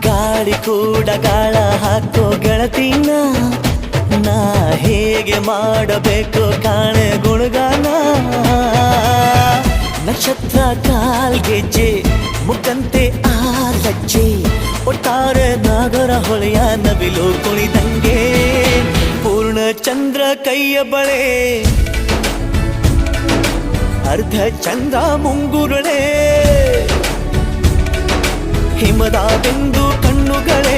ಗಾಳಿ ಕೂಡ ಗಾಳ ಹಾಕೋ ಗೆಳತಿನ ನಾ ಹೇಗೆ ಮಾಡಬೇಕು ಕಾಣೆ ಗುಣಗಾನ ನಕ್ಷತ್ರ ಕಾಲ್ಗೆಜ್ಜೆ ಮುಖಂತೆ ಆ ಲಜ್ಜೆ ಒಟ್ಟಾರೆ ನಾಗರ ಹೊಳೆಯ ನವಿಲು ಕುಣಿದಂಗೆ ಪೂರ್ಣ ಚಂದ್ರ ಕೈಯ ಬಳೆ ಅರ್ಧ ಚಂದ್ರ ಮುಂಗುರುಳೆ ಹಿಮದ ಬಿಂದು ಕಣ್ಣುಗಳೇ